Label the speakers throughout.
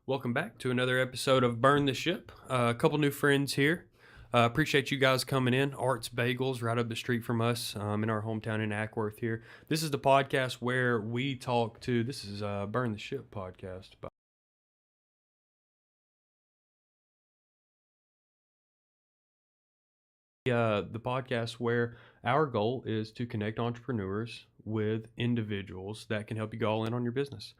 Speaker 1: Welcome back to another episode of Burn the Ship. A couple new friends here. Appreciate you guys coming in. Art's Bagels, right up the street from us in our hometown in Ackworth here. This is the podcast where we talk to, this is Burn the Ship podcast. The podcast where our goal is to connect entrepreneurs with individuals that can help you go all in on your business.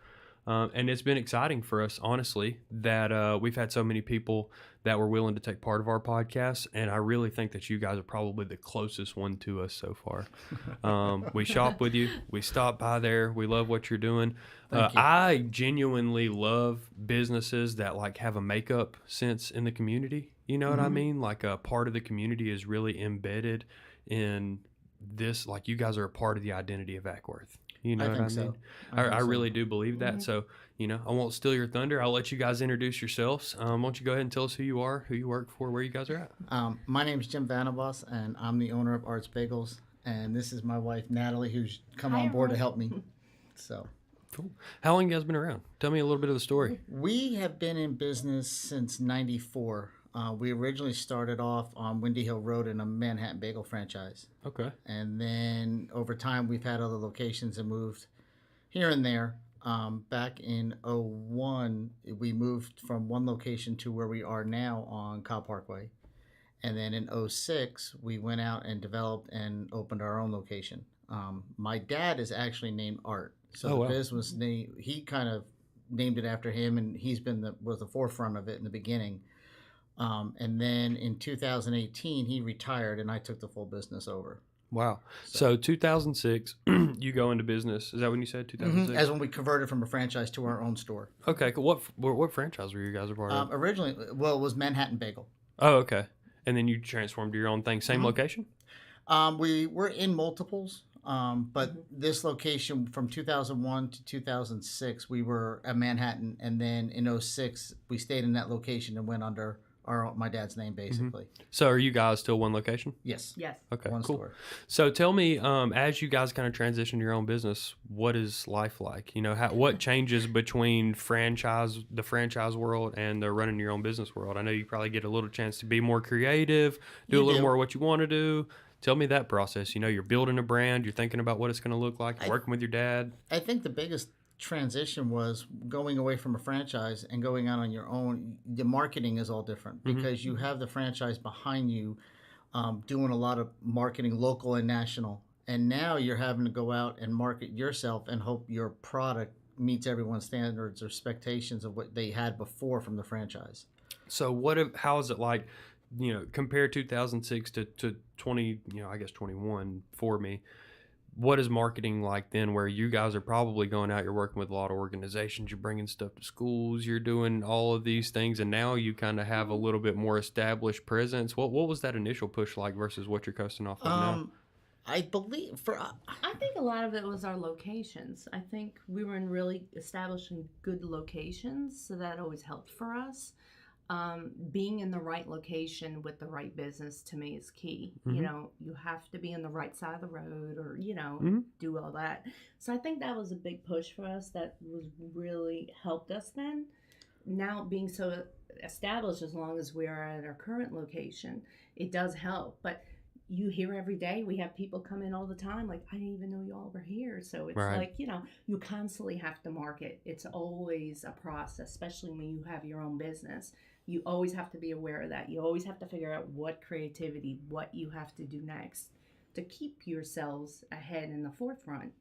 Speaker 1: And it's been exciting for us, honestly, that we've had so many people that were willing to take part of our podcast. And I really think that you guys are probably the closest one to us so far. We shop with you. We stop by there. We love what you're doing. I genuinely love businesses that like have a makeup sense in the community. You know what I mean? Like a part of the community is really embedded in this. Like you guys are a part of the identity of Ackworth. You know what I mean?
Speaker 2: So.
Speaker 1: I really do believe that. So, I won't steal your thunder. I'll let you guys introduce yourselves. Why don't you go ahead and tell us who you are, who you work for, where you guys are at?
Speaker 2: My name is Jim Vandenbos, and I'm the owner of Art's Bagels. And this is my wife, Natalie, who's come on board to help me. So,
Speaker 1: cool. How long you guys been around? Tell me a little bit of the story.
Speaker 2: We have been in business since '94. We originally started off on Windy Hill Road in a Manhattan bagel franchise.
Speaker 1: Okay.
Speaker 2: And then over time, we've had other locations and moved here and there. Back in '01, we moved from one location to where we are now on Cobb Parkway. And then in '06, we went out and developed and opened our own location. My dad is actually named Art. So the business name, he kind of named it after him, and he's been was the forefront of it in the beginning. And then in 2018, he retired, and I took the full business over.
Speaker 1: Wow. So 2006, you go into business. Is that when you said 2006?
Speaker 2: As when we converted from a franchise to our own store.
Speaker 1: Okay. Cool. What franchise were you guys a part of?
Speaker 2: Originally, well, it was Manhattan Bagel.
Speaker 1: Oh, okay. And then you transformed to your own thing. Same location?
Speaker 2: We were in multiples, but this location from 2001 to 2006, we were at Manhattan. And then in '06, we stayed in that location and went under my dad's name, basically.
Speaker 1: So are you guys still one location?
Speaker 2: Yes.
Speaker 1: Okay,
Speaker 2: one
Speaker 1: cool.
Speaker 2: store.
Speaker 1: So tell me, as you guys kind of transition to your own business, what is life like? What changes between the franchise world and the running your own business world? I know you probably get a little chance to be more creative, do a little more of what you want to do. Tell me that process. You're building a brand, you're thinking about what it's going to look like, you're working with your dad.
Speaker 2: I think the biggest transition was going away from a franchise and going out on your own. The marketing is all different because you have the franchise behind you doing a lot of marketing, local and national, and now you're having to go out and market yourself and hope your product meets everyone's standards or expectations of what they had before from the franchise.
Speaker 1: So how is it like, compare 2006 to 20, I guess 21 for me? What is marketing like then, where you guys are probably going out, you're working with a lot of organizations, you're bringing stuff to schools, you're doing all of these things, and now you kind of have a little bit more established presence. What was that initial push like versus what you're coasting off of now?
Speaker 2: I believe
Speaker 3: I think a lot of it was our locations. I think we were in really establishing good locations, so that always helped for us. Being in the right location with the right business to me is key. You have to be on the right side of the road or, do all that. So I think that was a big push for us that was really helped us then. Now being so established, as long as we are at our current location, it does help. But you hear every day, we have people come in all the time, like, I didn't even know y'all were here. So it's like, you constantly have to market. It's always a process, especially when you have your own business. You always have to be aware of that. You always have to figure out what you have to do next to keep yourselves ahead in the forefront.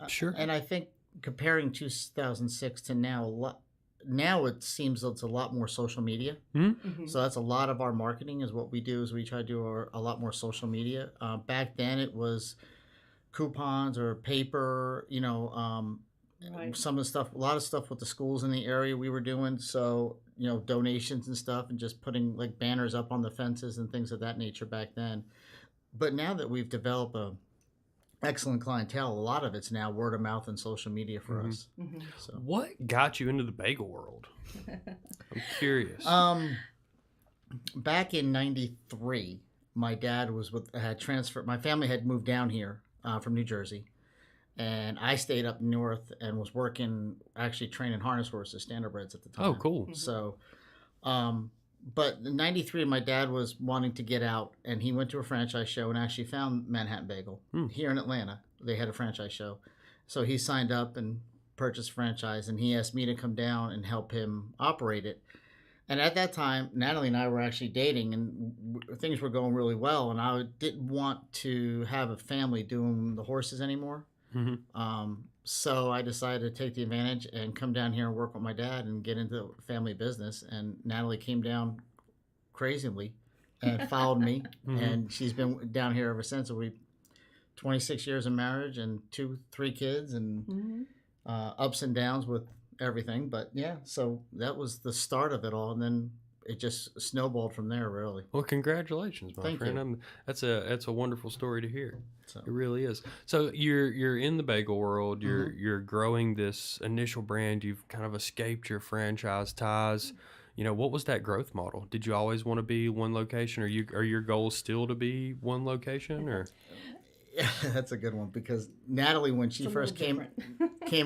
Speaker 1: Sure.
Speaker 2: And I think comparing 2006 to now it seems it's a lot more social media. So that's a lot of our marketing is what we do is we try to do a lot more social media. Back then it was coupons or paper, some of the stuff, a lot of stuff with the schools in the area we were doing. So, donations and stuff and just putting like banners up on the fences and things of that nature back then. But now that we've developed a excellent clientele, a lot of it's now word of mouth and social media for us. So.
Speaker 1: What got you into the bagel world? I'm curious.
Speaker 2: Back in '93, my dad had transferred. My family had moved down here from New Jersey. and I stayed up north and was working, actually training harness horses, standardbreds at the time.
Speaker 1: Oh, cool.
Speaker 2: So, but in '93, my dad was wanting to get out, and he went to a franchise show and actually found Manhattan Bagel here in Atlanta. They had a franchise show, so he signed up and purchased a franchise, and he asked me to come down and help him operate it. And at that time, Natalie and I were actually dating, and things were going really well. And I didn't want to have a family doing the horses anymore. So I decided to take the advantage and come down here and work with my dad and get into family business. And Natalie came down crazily and followed me, and she's been down here ever since. So we 26 years of marriage and 3 kids, and ups and downs with everything. But yeah, so that was the start of it all, and then it just snowballed from there, really.
Speaker 1: Well, congratulations, my
Speaker 2: Thank
Speaker 1: friend.
Speaker 2: you.
Speaker 1: That's a wonderful story to hear.
Speaker 2: So,
Speaker 1: It really is. So you're in the bagel world. You're growing this initial brand. You've kind of escaped your franchise ties. You know, what was that growth model? Did you always want to be one location, or are your goals still to be one location, or?
Speaker 2: yeah, that's a good one, because Natalie, when she first came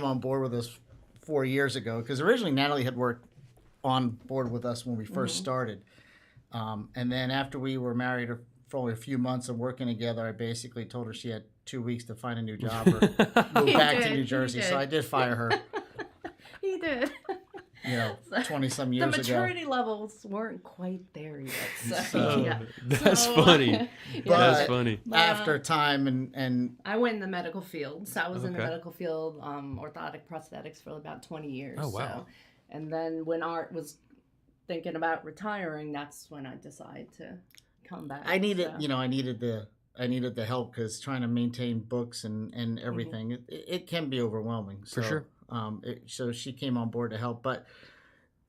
Speaker 2: on board with us 4 years ago, because originally Natalie had worked on board with us when we first started, and then after we were married for only a few months of working together, I basically told her she had 2 weeks to find a new job or move back to New Jersey. So I did fire her.
Speaker 3: He did.
Speaker 2: 20 some years ago.
Speaker 3: The maturity levels weren't quite there yet.
Speaker 1: That's funny. That's funny.
Speaker 2: After time and
Speaker 3: I went in the medical field. So I was in the medical field, orthotic prosthetics for about 20 years.
Speaker 1: Oh, wow.
Speaker 3: So, and then when Art was thinking about retiring, that's when I decided to come back.
Speaker 2: I needed the help, because trying to maintain books and everything, it can be overwhelming. So,
Speaker 1: For sure.
Speaker 2: So she came on board to help. But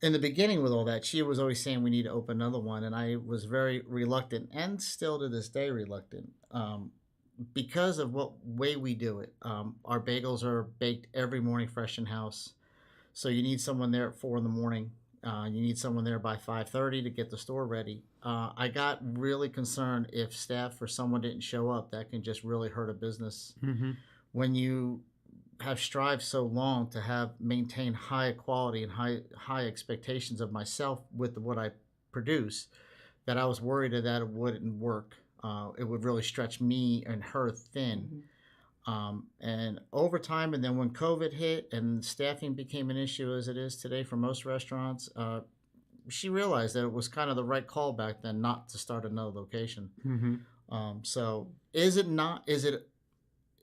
Speaker 2: in the beginning with all that, she was always saying we need to open another one. And I was very reluctant, and still to this day reluctant, because of what way we do it. Our bagels are baked every morning fresh in house. So you need someone there at 4 a.m. You need someone there by 5:30 to get the store ready. I got really concerned if staff or someone didn't show up. That can just really hurt a business. When you have strived so long to maintain high quality and high expectations of myself with what I produce, that I was worried that it wouldn't work. It would really stretch me and her thin. And over time, and then when COVID hit and staffing became an issue as it is today for most restaurants, she realized that it was kind of the right call back then not to start another location. So is it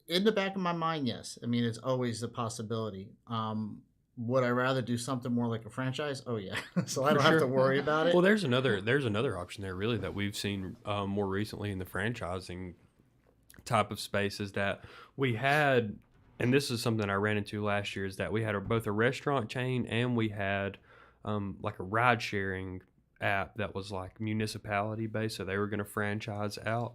Speaker 2: in the back of my mind? Yes. I mean, it's always a possibility. Would I rather do something more like a franchise? Oh yeah. So I don't have to worry about it.
Speaker 1: Well, there's another option there, really, that we've seen more recently in the franchising type of space, is that we had, and this is something I ran into last year, is that we had both a restaurant chain and we had like a ride sharing app that was like municipality based, so they were going to franchise out.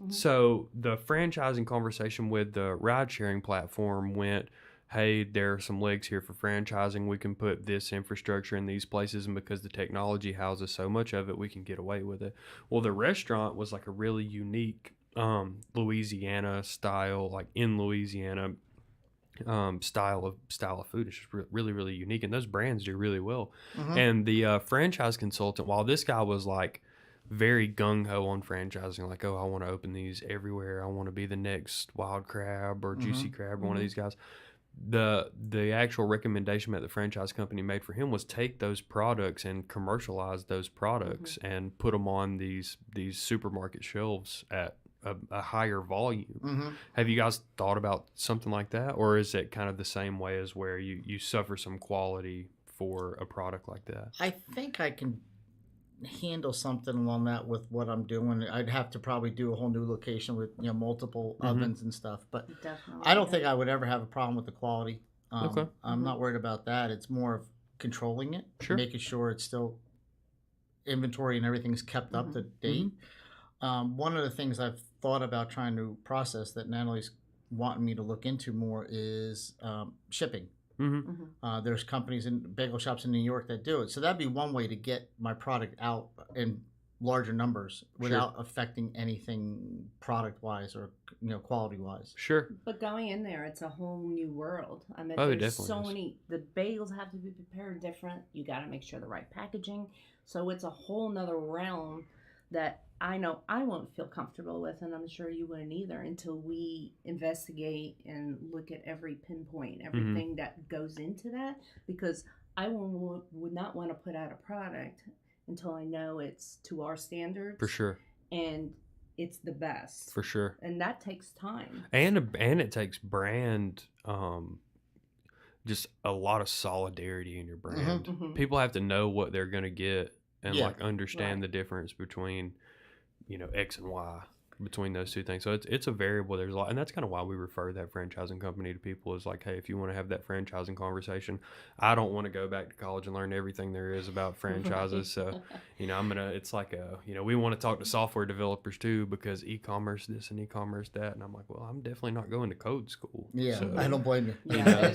Speaker 1: So the franchising conversation with the ride sharing platform went, hey, there are some legs here for franchising. We can put this infrastructure in these places, and because the technology houses so much of it, we can get away with it. Well, the restaurant was like a really unique Louisiana style, like in Louisiana style of food. It's just really, really unique, and those brands do really well. And the franchise consultant, while this guy was like very gung-ho on franchising, like, oh, I want to open these everywhere, I want to be the next Wild Crab or Juicy Crab or one of these guys, the actual recommendation that the franchise company made for him was take those products and commercialize those products and put them on these supermarket shelves at a higher volume. Have you guys thought about something like that, or is it kind of the same way as where you suffer some quality for a product like that?
Speaker 2: I think I can handle something along that with what I'm doing. I'd have to probably do a whole new location with multiple ovens and stuff, but I don't think I would ever have a problem with the quality. I'm not worried about that. It's more of controlling it, making sure it's still inventory and everything's kept up to date. One of the things I've thought about trying to process that Natalie's wanting me to look into more is shipping. There's companies and bagel shops in New York that do it. So that'd be one way to get my product out and larger numbers without affecting anything product wise or quality wise.
Speaker 1: Sure.
Speaker 3: But going in there, it's a whole new world. I mean,
Speaker 1: Oh, it
Speaker 3: there's
Speaker 1: definitely
Speaker 3: so
Speaker 1: is.
Speaker 3: many. The bagels have to be prepared different. You got to make sure the right packaging. So it's a whole nother realm that I know I won't feel comfortable with, and I'm sure you wouldn't either until we investigate and look at every pinpoint, everything that goes into that. Because I would not want to put out a product until I know it's to our standards.
Speaker 1: For sure.
Speaker 3: And it's the best.
Speaker 1: For sure.
Speaker 3: And that takes time.
Speaker 1: And it takes brand, just a lot of solidarity in your brand.
Speaker 3: Mhm.
Speaker 1: People have to know what they're going to get and
Speaker 2: Yeah.
Speaker 1: like understand
Speaker 3: Right.
Speaker 1: the difference between, X and Y, between those two things. So it's a variable. There's a lot, and that's kind of why we refer that franchising company to people is like, hey, if you want to have that franchising conversation, I don't want to go back to college and learn everything there is about franchises. So, it's like we want to talk to software developers too, because e-commerce this and e-commerce that. And I'm like, well, I'm definitely not going to code school.
Speaker 2: Yeah,
Speaker 1: So,
Speaker 2: I don't blame you.
Speaker 1: yeah,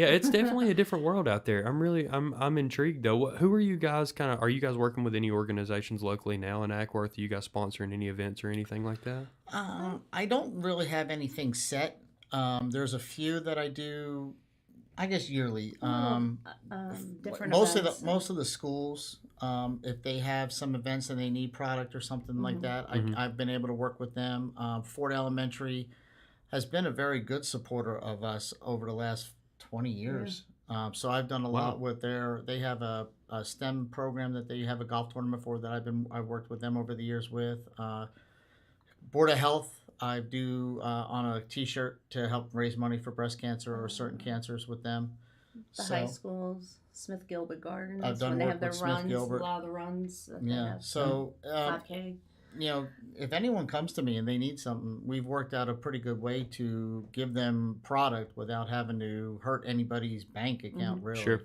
Speaker 1: it's definitely a different world out there. I'm intrigued though. Who are you guys are you guys working with any organizations locally now in Ackworth? Are you guys sponsoring any events or anything like that?
Speaker 2: I don't really have anything set. There's a few that I do, I guess yearly.
Speaker 3: Different
Speaker 2: Most
Speaker 3: events.
Speaker 2: most of the schools, if they have some events and they need product or something like that, I've been able to work with them. Ford Elementary has been a very good supporter of us over the last 20 years. So I've done a lot with they have a STEM program that they have a golf tournament for that I've worked with them over the years with. Board of Health, I do on a T-shirt to help raise money for breast cancer or certain cancers with them.
Speaker 3: The high schools, Smith Gilbert Gardens,
Speaker 2: I've done
Speaker 3: when they
Speaker 2: work
Speaker 3: have their
Speaker 2: with Smith
Speaker 3: runs,
Speaker 2: Gilbert.
Speaker 3: a lot of the runs. That they
Speaker 2: Yeah.
Speaker 3: have,
Speaker 2: So
Speaker 3: 5K.
Speaker 2: if anyone comes to me and they need something, we've worked out a pretty good way to give them product without having to hurt anybody's bank account, really.
Speaker 1: Sure.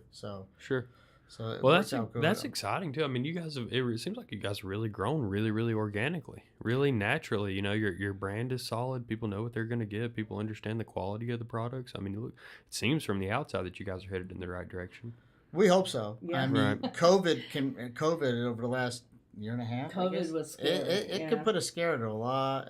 Speaker 2: Sure. So
Speaker 1: Well,
Speaker 2: works out good.
Speaker 1: that's exciting too. I mean, you guys have. It seems like you guys have really grown, really, really organically, really naturally. Your brand is solid. People know what they're going to get. People understand the quality of the products. I mean, it seems from the outside that you guys are headed in the right direction.
Speaker 2: We hope so.
Speaker 3: Yeah.
Speaker 2: I mean,
Speaker 1: Right.
Speaker 2: COVID over the last year and a half. I guess,
Speaker 3: COVID was scary.
Speaker 2: It could put a scare to a lot.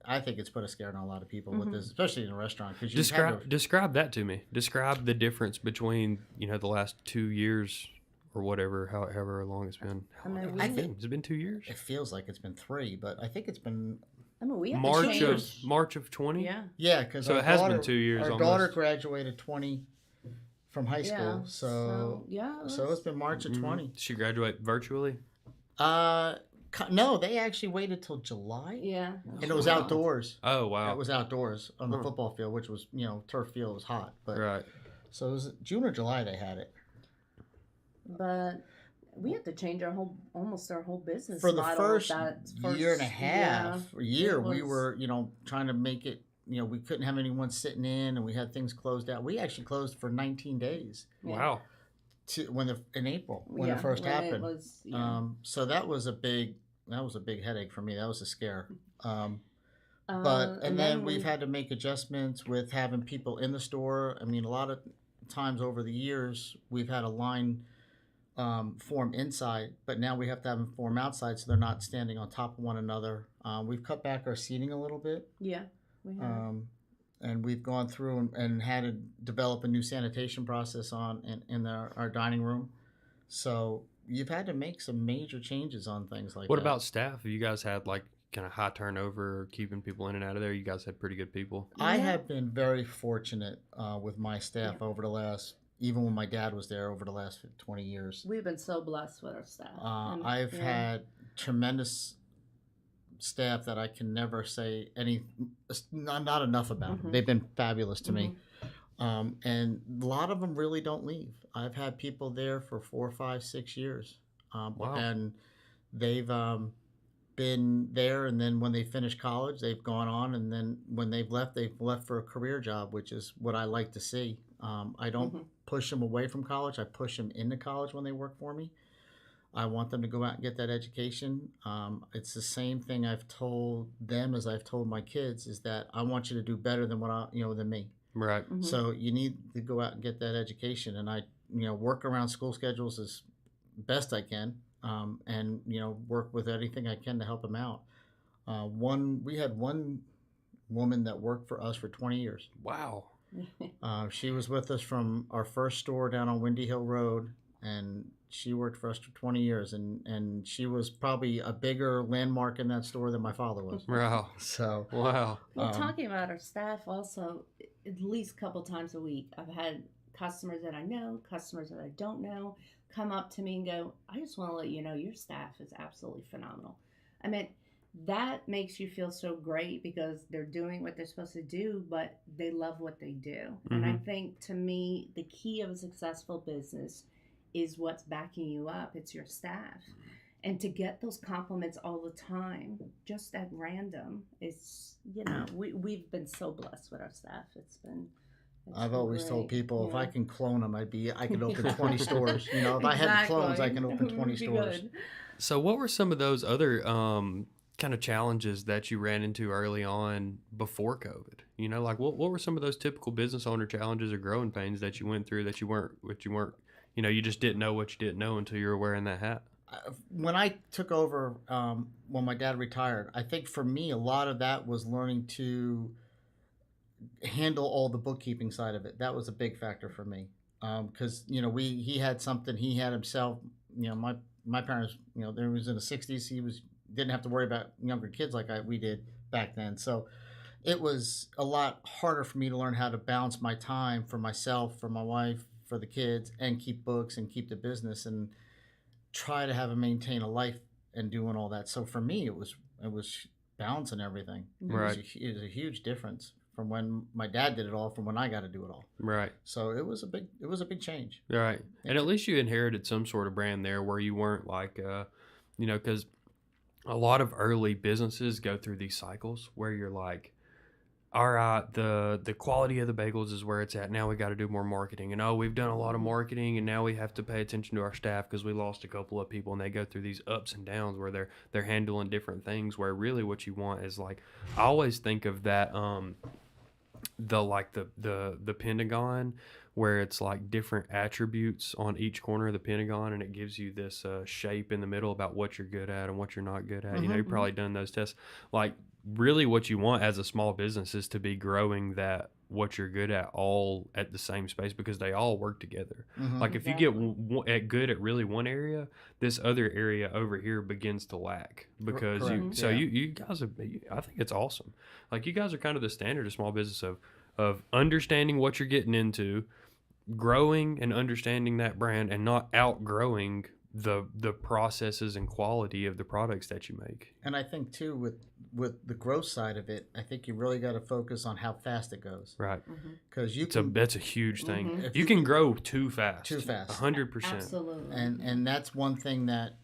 Speaker 2: I think it's put a scare to a lot of people with this, especially in a restaurant. Because
Speaker 1: Describe that to me. Describe the difference between the last 2 years or whatever, however long it's been. How long has it been? Has it been 2 years?
Speaker 2: It feels like it's been 3, but I think it's been
Speaker 3: I mean, we have to
Speaker 1: March
Speaker 3: change.
Speaker 1: of 20.
Speaker 3: Yeah.
Speaker 2: because
Speaker 1: So it has been 2 years.
Speaker 2: Our
Speaker 1: almost.
Speaker 2: daughter graduated 20 from high
Speaker 3: Yeah.
Speaker 2: school, so it's been March of 20.
Speaker 1: Did she graduate virtually?
Speaker 2: No, they actually waited till July.
Speaker 3: Yeah.
Speaker 2: And it was outdoors.
Speaker 1: Oh wow!
Speaker 2: It was outdoors on the football field, which was turf field. It was hot, but
Speaker 1: Right.
Speaker 2: so it was June or July they had it.
Speaker 3: But we had to change almost our whole business
Speaker 2: For the
Speaker 3: model
Speaker 2: first
Speaker 3: that
Speaker 2: year and a half, we
Speaker 3: it
Speaker 2: were trying to make it. We couldn't have anyone sitting in, and we had things closed out. We actually closed for 19 days
Speaker 1: Wow.
Speaker 2: in April when it first
Speaker 3: when
Speaker 2: happened.
Speaker 3: It was,
Speaker 2: So that was a big headache for me. That was a scare. And then we've had to make adjustments with having people in the store. I mean, a lot of times over the years, we've had a line form inside, but now we have to have them form outside so they're not standing on top of one another. We've cut back our seating a little bit.
Speaker 3: Yeah. We have.
Speaker 2: And we've gone through and had to develop a new sanitation process in our dining room. So you've had to make some major changes on things like that.
Speaker 1: What about staff? Have you guys had like kind of high turnover, or keeping people in and out of there? You guys had pretty good people.
Speaker 2: I have been very fortunate with my staff over the last, even when my dad was there, over the last 20 years.
Speaker 3: We've been so blessed with our staff.
Speaker 2: I've had tremendous staff that I can never say not enough about. They've been fabulous to me. And a lot of them really don't leave. I've had people there for 4, 5, 6 years.
Speaker 1: Wow.
Speaker 2: And they've been there, and then when they finish college, they've gone on, and then when they've left for a career job, which is what I like to see. I don't push them away from college. I push them into college when they work for me. I want them to go out and get that education. It's the same thing I've told them as I've told my kids, is that I want you to do better than than me.
Speaker 1: Right.
Speaker 2: So you need to go out and get that education, and I work around school schedules as best I can. and work with anything I can to help them out. We had one woman that worked for us for 20 years.
Speaker 1: Wow.
Speaker 2: She was with us from our first store down on Windy Hill Road, and she worked for us for 20 years, and she was probably a bigger landmark in that store than my father was.
Speaker 1: Wow.
Speaker 2: So,
Speaker 1: wow.
Speaker 3: Well, talking about our staff also, at least a couple times a week, I've had customers that I know, customers that I don't know, come up to me and go, I just want to let you know your staff is absolutely phenomenal. I mean, that makes you feel so great because they're doing what they're supposed to do, but they love what they do. And I think, to me, the key of a successful business is what's backing you up. It's your staff. And to get those compliments all the time, just at random, it's, we've been so blessed with our staff.
Speaker 2: I've always told people, if I can clone them, I could open 20 stores. If I
Speaker 3: Exactly.
Speaker 2: had clones, I can open 20
Speaker 3: Would be
Speaker 2: stores.
Speaker 3: good.
Speaker 1: So what were some of those other kind of challenges that you ran into early on before COVID? Like what were some of those typical business owner challenges or growing pains that you went through that you weren't, you just didn't know what you didn't know until you were wearing that hat?
Speaker 2: When I took over, when my dad retired, I think for me, a lot of that was learning to handle all the bookkeeping side of it. That was a big factor for me. Because, he had something, he had himself, my parents, they was in the 60s. He didn't have to worry about younger kids like we did back then. So it was a lot harder for me to learn how to balance my time for myself, for my wife, for the kids, and keep books and keep the business and try to have and maintain a life and doing all that. So for me, it was balancing everything.
Speaker 1: Right.
Speaker 2: It was a huge difference from when my dad did it all from when I got to do it all.
Speaker 1: Right.
Speaker 2: So it was a big change.
Speaker 1: Right. And at least you inherited some sort of brand there where you weren't like, because a lot of early businesses go through these cycles where you're like, all right, the quality of the bagels is where it's at. Now we got to do more marketing. And we've done a lot of marketing, and now we have to pay attention to our staff because we lost a couple of people. And they go through these ups and downs where they're handling different things. Where really what you want is like, I always think of that the Pentagon, where it's like different attributes on each corner of the Pentagon, and it gives you this shape in the middle about what you're good at and what you're not good at. You've probably done those tests. Like, really what you want as a small business is to be growing that what you're good at all at the same space, because they all work together. Like if you get good at really one area, this other area over here begins to lack because you guys are, I think it's awesome. Like you guys are kind of the standard of small business of understanding what you're getting into, growing and understanding that brand, and not outgrowing the processes and quality of the products that you make.
Speaker 2: And I think too with the growth side of it, I think you really got to focus on how fast it goes.
Speaker 1: Right.
Speaker 2: Because
Speaker 1: that's a huge thing. You can grow too fast. 100%.
Speaker 3: Absolutely.
Speaker 2: And that's one thing that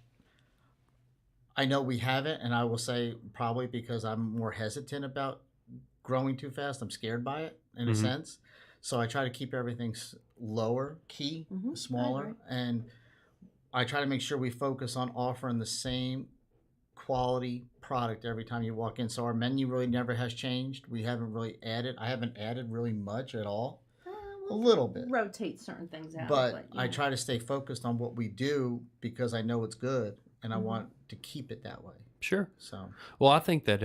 Speaker 2: I know we haven't, and I will say probably because I'm more hesitant about growing too fast. I'm scared by it in a sense. So I try to keep everything lower key, smaller, and I try to make sure we focus on offering the same quality product every time you walk in. So our menu really never has changed. I haven't added really much at all. A little bit.
Speaker 3: Rotate certain things out.
Speaker 2: But I try to stay focused on what we do because I know it's good and I want to keep it that way.
Speaker 1: Sure.
Speaker 2: So,
Speaker 1: well, I think that,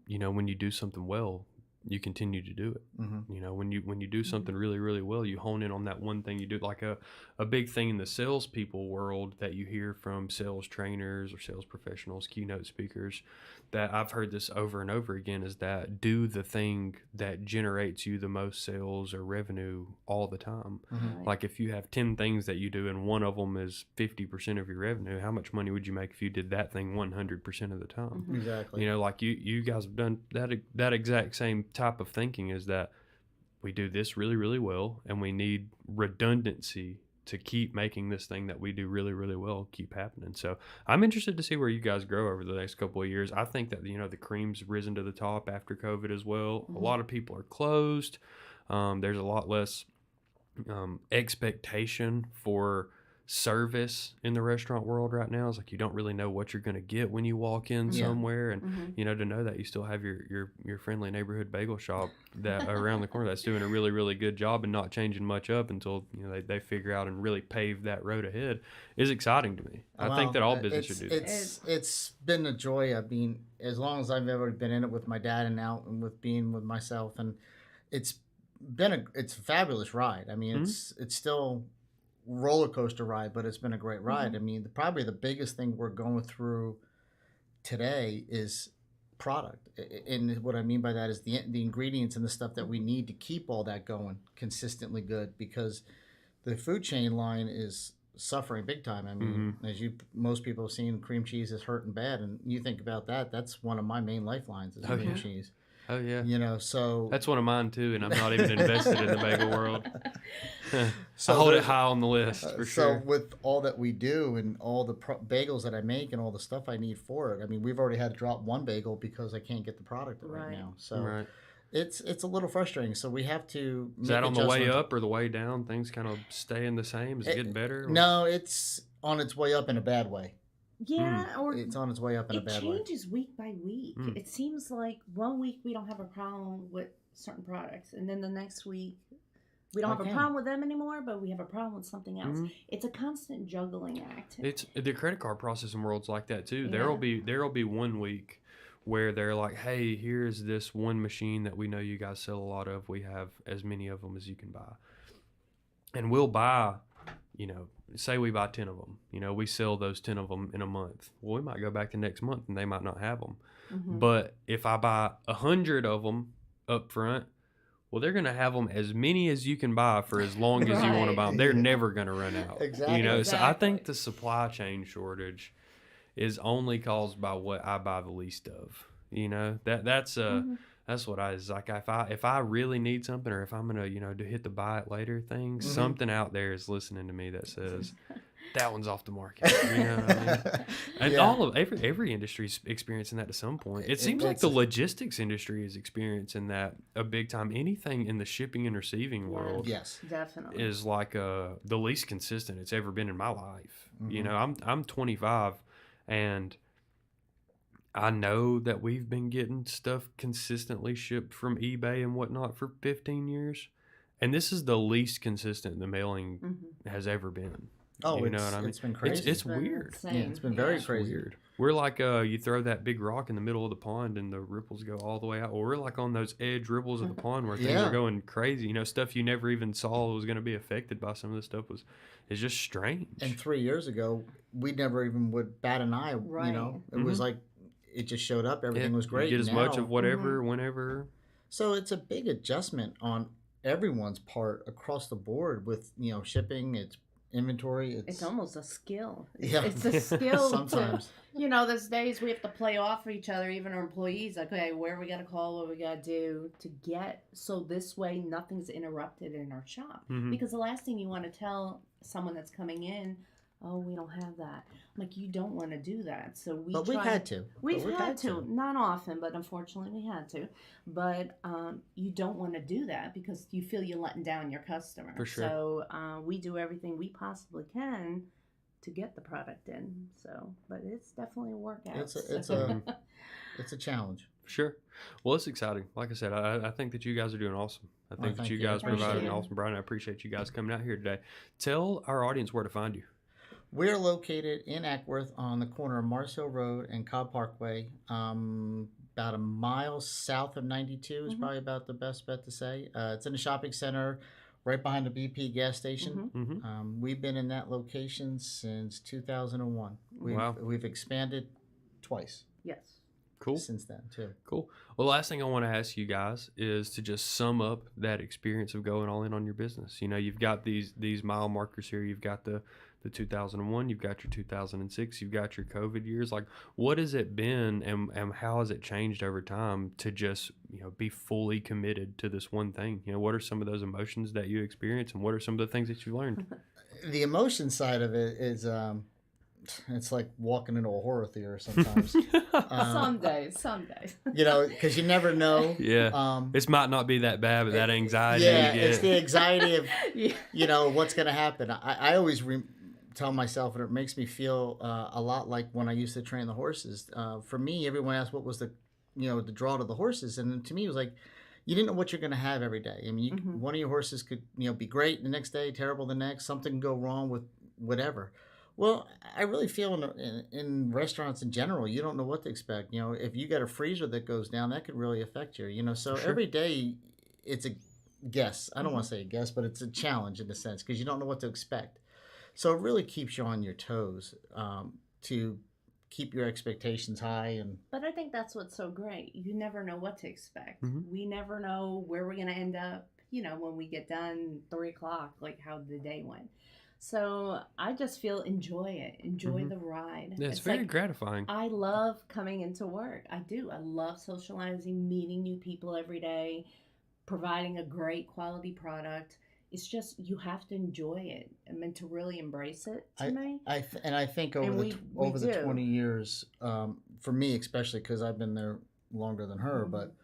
Speaker 1: when you do something well, you continue to do it. When you do something really, really well, you hone in on that one thing you do. Like a big thing in the salespeople world that you hear from sales trainers or sales professionals, keynote speakers, that I've heard this over and over again, is that do the thing that generates you the most sales or revenue all the time.
Speaker 3: Right.
Speaker 1: Like if you have 10 things that you do and one of them is 50% of your revenue, how much money would you make if you did that thing 100% of the time?
Speaker 2: Exactly.
Speaker 1: Like you guys have done that exact same type of thinking, is that we do this really, really well, and we need redundancy to keep making this thing that we do really, really well keep happening. So I'm interested to see where you guys grow over the next couple of years. I think that, the cream's risen to the top after COVID as well. A lot of people are closed. There's a lot less expectation for service in the restaurant world right now is like you don't really know what you're going to get when you walk in somewhere, and you know, to know that you still have your friendly neighborhood bagel shop that around the corner that's doing a really, really good job and not changing much up until, you know, they figure out and really pave that road ahead is exciting to me. I think that all businesses should do that.
Speaker 2: It's been a joy. I mean, as long as I've ever been in it with my dad and out and with being with myself, and it's a fabulous ride. I mean, it's still roller coaster ride, but it's been a great ride. I mean, probably the biggest thing we're going through today is product, and what I mean by that is the ingredients and the stuff that we need to keep all that going consistently good, because the food chain line is suffering big time. I mean, as most people have seen, cream cheese is hurting bad, and you think about that, that's one of my main lifelines is cream cheese.
Speaker 1: Oh yeah,
Speaker 2: you know, so
Speaker 1: that's one of mine too, and I'm not even invested in the bagel world. So I hold it high on the list for sure.
Speaker 2: So with all that we do and all the bagels that I make and all the stuff I need for it, I mean, we've already had to drop one bagel because I can't get the product right now. So it's a little frustrating. So we have to.
Speaker 1: Is that on the way up or the way down? Things kind of staying the same. Is it getting better? Or?
Speaker 2: No, it's on its way up in a bad way.
Speaker 3: Yeah, or
Speaker 2: it's on its way up in a bad way.
Speaker 3: It changes week by week. It seems like one week we don't have a problem with certain products, and then the next week we don't have a problem with them anymore, but we have a problem with something else. It's a constant juggling act.
Speaker 1: It's the credit card processing world's like that too. Yeah. There'll be 1 week where they're like, hey, here's this one machine that we know you guys sell a lot of. We have as many of them as you can buy, and we'll buy, you know, say we buy 10 of them, you know, we sell those 10 of them in a month. Well, we might go back the next month and they might not have them. But if I buy 100 of them up front, well, they're going to have them as many as you can buy for as long as you want to buy them. They're never going to run out.
Speaker 2: Exactly.
Speaker 1: You know, so I think the supply chain shortage is only caused by what I buy the least of. You know, that's what it's like. If I really need something, or if I'm gonna, you know, to hit the buy it later thing, something out there is listening to me that says that one's off the market. You know what I mean? And all of every industry's experiencing that to some point. It seems like the logistics industry is experiencing that a big time. Anything in the shipping and receiving world,
Speaker 3: definitely,
Speaker 1: is like the least consistent it's ever been in my life. You know, I'm 25, and I know that we've been getting stuff consistently shipped from eBay and whatnot for 15 years. And this is the least consistent the mailing has ever been.
Speaker 2: Oh,
Speaker 1: you know what I mean?
Speaker 2: It's been crazy.
Speaker 1: It's weird.
Speaker 2: Yeah, it's been very crazy.
Speaker 1: Weird. We're like, you throw that big rock in the middle of the pond and the ripples go all the way out. Well, we're like on those edge ripples of the pond where things are going crazy. You know, stuff you never even saw was going to be affected by some of this stuff is just strange.
Speaker 2: And 3 years ago, we never even would bat an eye. You know, it was like, it just showed up. Everything was great.
Speaker 1: You get as much of whatever, whenever. So
Speaker 2: it's a big adjustment on everyone's part across the board with, you know, shipping, it's inventory.
Speaker 3: It's almost a skill.
Speaker 2: It's
Speaker 3: a skill.
Speaker 2: Sometimes.
Speaker 3: You know, there's days we have to play off each other, even our employees. Like, okay, where we got to call, what we got to do to get, so this way nothing's interrupted in our shop. Because the last thing you want to tell someone that's coming in, oh, we don't have that. Like, you don't want to do that. So we've
Speaker 2: had to.
Speaker 3: We've had to. Not often, but unfortunately we had to. But you don't want to do that because you feel you're letting down your customer.
Speaker 1: For sure.
Speaker 3: So we do everything we possibly can to get the product in. So, but it's definitely a workout.
Speaker 2: It's a challenge.
Speaker 1: Sure. Well, it's exciting. Like I said, I think that you guys are doing awesome. I think that you guys provided an awesome brand. I appreciate you guys coming out here today. Tell our audience where to find you.
Speaker 2: We're located in Ackworth on the corner of Mars Hill Road and Cobb Parkway. About a mile south of 92 is probably about the best bet to say. It's in a shopping center right behind the BP gas station. We've been in that location since 2001. We've expanded twice.
Speaker 3: Yes.
Speaker 1: Cool.
Speaker 2: Since then, too.
Speaker 1: Cool. Well, the last thing I want to ask you guys is to just sum up that experience of going all in on your business. You know, you've got these mile markers here. You've got the 2001, you've got your 2006, you've got your COVID years. Like, what has it been and how has it changed over time to just, you know, be fully committed to this one thing? You know, what are some of those emotions that you experience and what are some of the things that you learned?
Speaker 2: The emotion side of it is, it's like walking into a horror theater sometimes.
Speaker 3: Some days.
Speaker 2: You know, because you never know.
Speaker 1: Yeah. This might not be that bad, but that anxiety.
Speaker 2: Yeah, it's the anxiety of, you know, what's going to happen. I always tell myself, and it makes me feel a lot like when I used to train the horses. For me, everyone asked what was the draw to the horses, and to me, it was like you didn't know what you're going to have every day. I mean, one of your horses could be great the next day, terrible the next, something can go wrong with whatever. Well, I really feel in restaurants in general, you don't know what to expect. If you got a freezer that goes down, that could really affect you. So
Speaker 1: Sure.
Speaker 2: every day it's a guess. I don't want to say a guess, but it's a challenge in a sense because you don't know what to expect. So it really keeps you on your toes to keep your expectations high.
Speaker 3: But I think that's what's so great. You never know what to expect.
Speaker 1: Mhm.
Speaker 3: We never know where we're going to end up, when we get done 3:00, like how the day went. So I just feel enjoy it. Enjoy the ride.
Speaker 1: Yeah, it's very
Speaker 3: like,
Speaker 1: gratifying.
Speaker 3: I love coming into work. I do. I love socializing, meeting new people every day, providing a great quality product. It's just you have to enjoy it. I mean, to really embrace it tonight.
Speaker 2: I think over
Speaker 3: And
Speaker 2: the
Speaker 3: do.
Speaker 2: 20 years, for me especially because I've been there longer than her, but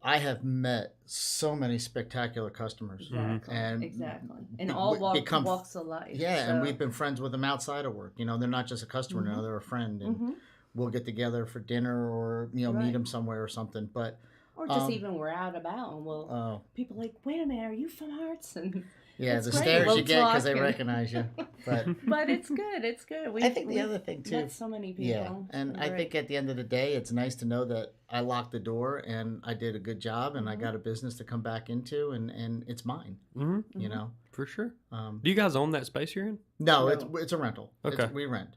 Speaker 2: I have met so many spectacular customers.
Speaker 3: Exactly.
Speaker 2: And
Speaker 3: exactly. And all walks of life.
Speaker 2: Yeah, and we've been friends with them outside of work. They're not just a customer now; they're a friend, and we'll get together for dinner or meet them somewhere or something. But
Speaker 3: or just even we're out about and people are like, wait a minute, are you from Arts? And
Speaker 2: yeah,
Speaker 3: it's
Speaker 2: the
Speaker 3: great.
Speaker 2: stares
Speaker 3: We'll
Speaker 2: you get because they
Speaker 3: talk and-
Speaker 2: recognize you. But
Speaker 3: But it's good. It's good.
Speaker 2: I think the other thing too.
Speaker 3: Met so many people.
Speaker 2: Yeah, and I think at the end of the day, it's nice to know that I locked the door and I did a good job and I got a business to come back into and it's mine.
Speaker 1: For sure.
Speaker 2: Um,
Speaker 1: Do you guys own that space you're in?
Speaker 2: no, it's a rental.
Speaker 1: Okay.
Speaker 2: We rent.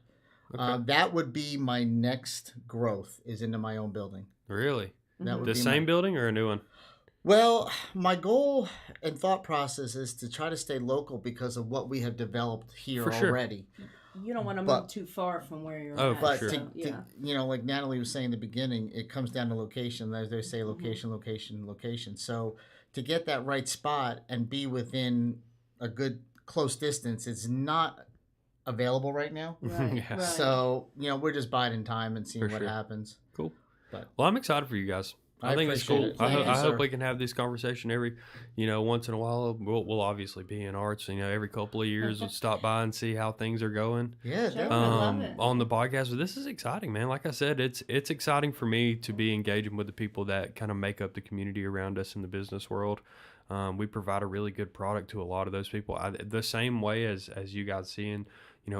Speaker 1: Okay.
Speaker 2: That would be my next growth is into my own building.
Speaker 1: Really?
Speaker 2: That would
Speaker 1: The
Speaker 2: be
Speaker 1: same building or a new one?
Speaker 2: Well, my goal and thought process is to try to stay local because of what we have developed here
Speaker 1: For sure.
Speaker 2: already.
Speaker 3: You don't want to
Speaker 2: But-
Speaker 3: move too far from where you're
Speaker 1: Oh,
Speaker 3: at.
Speaker 1: for
Speaker 2: But
Speaker 1: sure.
Speaker 2: like Natalie was saying in the beginning, it comes down to location. As they say, location, location, location. So to get that right spot and be within a good close distance, it's not available right now.
Speaker 3: Right,
Speaker 1: Yeah.
Speaker 3: right.
Speaker 2: So we're just biding time and seeing
Speaker 1: For
Speaker 2: what
Speaker 1: sure.
Speaker 2: happens.
Speaker 1: Cool.
Speaker 2: But
Speaker 1: Well, I'm excited for you guys. I think it's
Speaker 2: appreciate
Speaker 1: cool.
Speaker 2: it.
Speaker 1: I,
Speaker 2: Thank you,
Speaker 1: I hope
Speaker 2: sir.
Speaker 1: we can have this conversation every, once in a while. We'll obviously be in Arts, every couple of years we'll stop by and see how things are going.
Speaker 2: Yeah,
Speaker 3: Sure.
Speaker 2: definitely.
Speaker 3: I love it.
Speaker 1: On the podcast. But this is exciting, man. Like I said, it's exciting for me to be engaging with the people that kind of make up the community around us in the business world. We provide a really good product to a lot of those people. The same way as you guys seeing,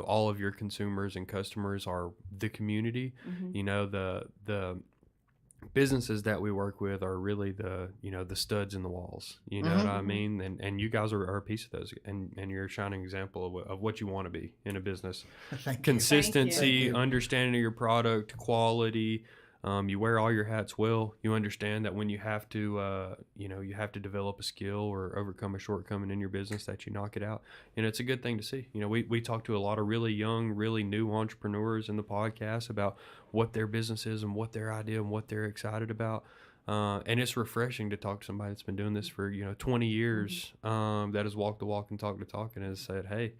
Speaker 1: all of your consumers and customers are the community. The businesses that we work with are really the studs in the walls. You know what I mean? And you guys are a piece of those, and you're a shining example of what you want to be in a business.
Speaker 2: Thank you.
Speaker 1: Consistency,
Speaker 2: Thank you.
Speaker 1: understanding of your product, quality. You wear all your hats well. You understand that when you have to, you have to develop a skill or overcome a shortcoming in your business, that you knock it out. And it's a good thing to see. We talk to a lot of really young, really new entrepreneurs in the podcast about what their business is and what their idea and what they're excited about. And it's refreshing to talk to somebody that's been doing this for 20 years, that has walked the walk and talked the talk and has said, hey,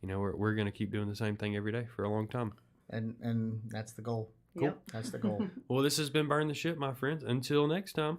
Speaker 1: we're going to keep doing the same thing every day for a long time.
Speaker 2: And that's the goal.
Speaker 3: Yep.
Speaker 2: That's the goal.
Speaker 1: Well, this has been Burn the Ship, my friends. Until next time.